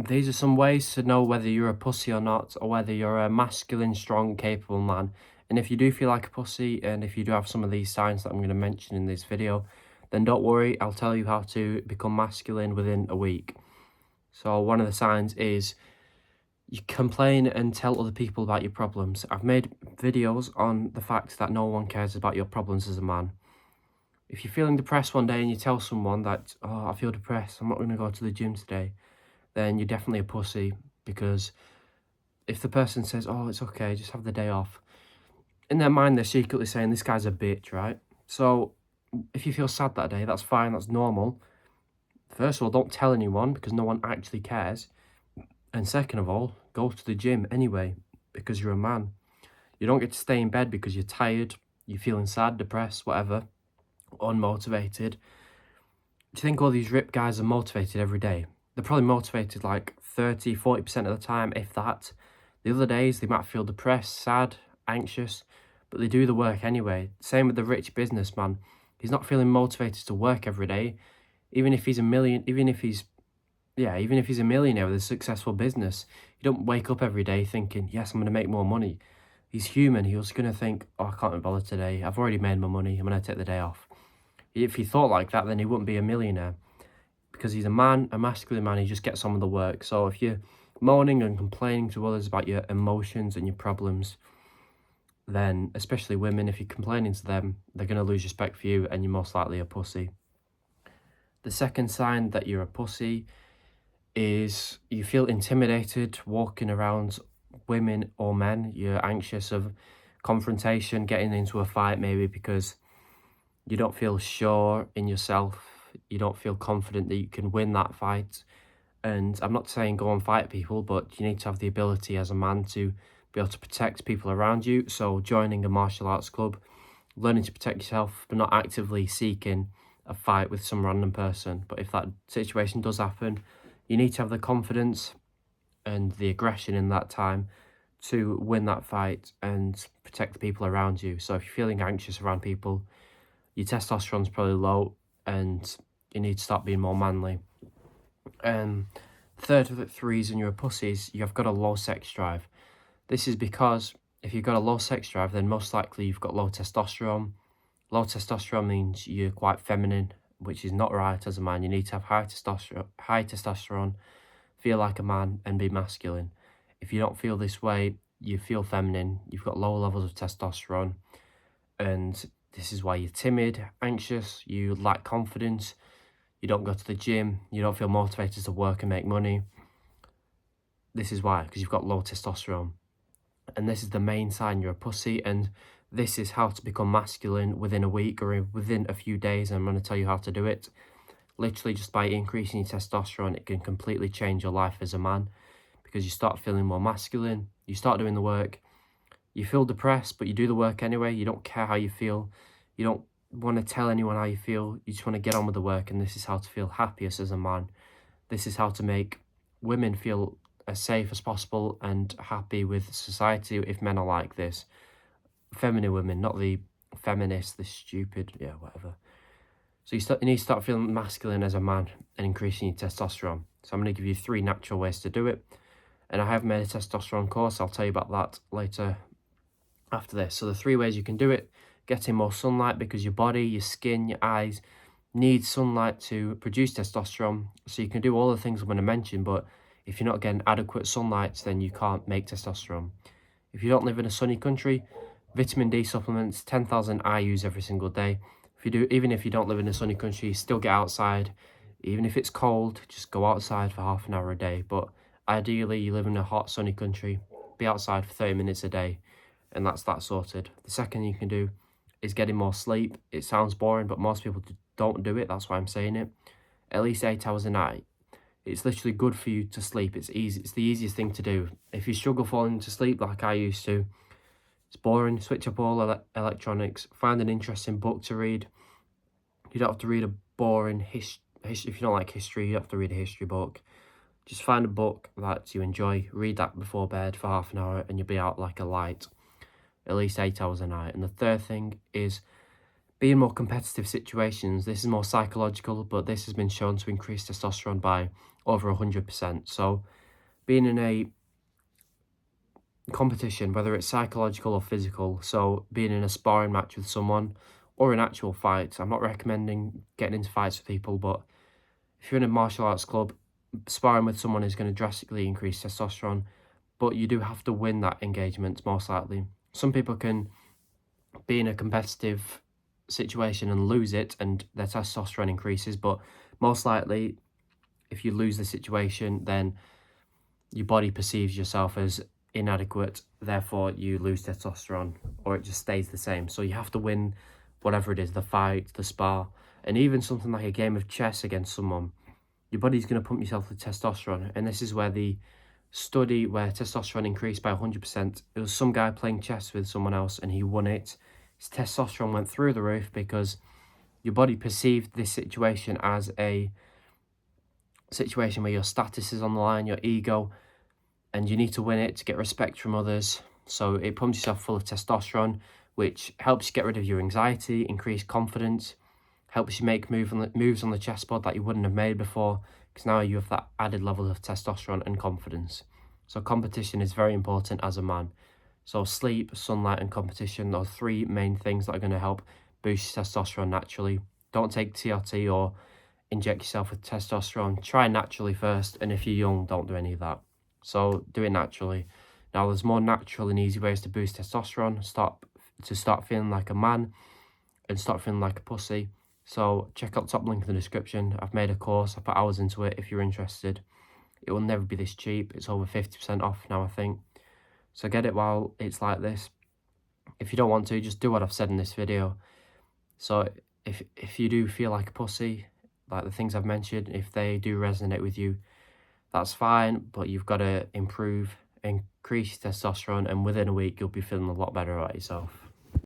These are some ways to know whether you're a pussy or not, or whether you're a masculine, strong, capable man. And if you do feel like a pussy, and if you do have some of these signs that I'm going to mention in this video, then don't worry, I'll tell you how to become masculine within a week. So one of the signs is you complain and tell other people about your problems. I've made videos on the fact that no one cares about your problems as a man. If you're feeling depressed one day and you tell someone that, oh, I feel depressed, I'm not going to go to the gym today, then you're definitely a pussy, because if the person says, oh, it's okay, just have the day off, in their mind, they're secretly saying, this guy's a bitch, right? So if you feel sad that day, that's fine, that's normal. First of all, don't tell anyone because no one actually cares. And second of all, go to the gym anyway because you're a man. You don't get to stay in bed because you're tired, you're feeling sad, depressed, whatever, unmotivated. Do you think all these ripped guys are motivated every day? They're probably motivated like 30, 40% of the time, if that. The other days, they might feel depressed, sad, anxious, but they do the work anyway. Same with the rich businessman. He's not feeling motivated to work every day. Even if he's a millionaire with a successful business, you don't wake up every day thinking, yes, I'm going to make more money. He's human. He was going to think, oh, I can't be bothered today. I've already made my money. I'm going to take the day off. If he thought like that, then he wouldn't be a millionaire. Because he's a man, a masculine man, he just gets on with the work. So if you're moaning and complaining to others about your emotions and your problems, then, especially women, if you're complaining to them, they're going to lose respect for you and you're most likely a pussy. The second sign that you're a pussy is you feel intimidated walking around women or men. You're anxious of confrontation, getting into a fight maybe because you don't feel sure in yourself. You don't feel confident that you can win that fight. And I'm not saying go and fight people, but you need to have the ability as a man to be able to protect people around you. So joining a martial arts club, learning to protect yourself, but not actively seeking a fight with some random person. But if that situation does happen, you need to have the confidence and the aggression in that time to win that fight and protect the people around you. So if you're feeling anxious around people, your testosterone's probably low and you need to start being more manly. Third of the reason you're a pussy is you've got a low sex drive. This is because if you've got a low sex drive, then most likely you've got low testosterone. Low testosterone means you're quite feminine, which is not right as a man. You need to have high testosterone, feel like a man, and be masculine. If you don't feel this way, you feel feminine, you've got low levels of testosterone, and this is why you're timid, anxious, you lack confidence, you don't go to the gym, you don't feel motivated to work and make money. This is why, because you've got low testosterone. And this is the main sign you're a pussy, and this is how to become masculine within a week or within a few days. I'm going to tell you how to do it. Literally just by increasing your testosterone, it can completely change your life as a man, because you start feeling more masculine, you start doing the work, you feel depressed, but you do the work anyway. You don't care how you feel. You don't want to tell anyone how you feel. You just want to get on with the work, and this is how to feel happiest as a man. This is how to make women feel as safe as possible and happy with society if men are like this. Feminine women, not the feminists, the stupid, yeah, whatever. So you need to start feeling masculine as a man and increasing your testosterone. So I'm going to give you 3 natural ways to do it. And I have made a testosterone course. I'll tell you about that later after this. So the 3 ways you can do it: getting more sunlight, because your body, your skin, your eyes need sunlight to produce testosterone. So you can do all the things I'm going to mention, but if you're not getting adequate sunlight, then you can't make testosterone. If you don't live in a sunny country, vitamin D supplements, 10,000 IUs every single day. Even if you don't live in a sunny country, still get outside. Even if it's cold, just go outside for half an hour a day. But ideally, you live in a hot, sunny country, be outside for 30 minutes a day, and that's that sorted. The second thing you can do is getting more sleep. It sounds boring, but most people don't do it. That's why I'm saying it. At least 8 hours a night. It's literally good for you to sleep. It's easy. It's the easiest thing to do. If you struggle falling to sleep like I used to, it's boring. Switch up all electronics. Find an interesting book to read. You don't have to read a boring history. If you don't like history, you don't have to read a history book. Just find a book that you enjoy. Read that before bed for half an hour and you'll be out like a light. At least 8 hours a night. And the third thing is Be in more competitive situations. This is more psychological, but this has been shown to increase testosterone by over 100%. So being in a competition, whether it's psychological or physical, so being in a sparring match with someone or an actual fight, I'm not recommending getting into fights with people, but if you're in a martial arts club, sparring with someone is going to drastically increase testosterone, but you do have to win that engagement most likely. Some people can be in a competitive situation and lose it and their testosterone increases, but most likely if you lose the situation, then your body perceives yourself as inadequate, therefore you lose testosterone, or it just stays the same. So you have to win whatever it is, the fight, the spar, and even something like a game of chess against someone. Your body's going to pump yourself with testosterone, and this is where the study where testosterone increased by 100%, it was some guy playing chess with someone else and he won it. His testosterone went through the roof because your body perceived this situation as a situation where your status is on the line, your ego, and you need to win it to get respect from others. So it pumps yourself full of testosterone, which helps you get rid of your anxiety, increase confidence, helps you make moves on the chessboard that you wouldn't have made before, because now you have that added level of testosterone and confidence. So competition is very important as a man. So sleep, sunlight, and competition are three main things that are going to help boost testosterone naturally. Don't take TRT or inject yourself with testosterone. Try naturally first, and if you're young, don't do any of that. So do it naturally. Now, there's more natural and easy ways to boost testosterone, start feeling like a man and start feeling like a pussy. So check out the top link in the description. I've made a course, I put hours into it if you're interested. It will never be this cheap. It's over 50% off now, I think. So get it while it's like this. If you don't want to, just do what I've said in this video. So if you do feel like a pussy, like the things I've mentioned, if they do resonate with you, that's fine, but you've got to increase testosterone, and within a week, you'll be feeling a lot better about yourself.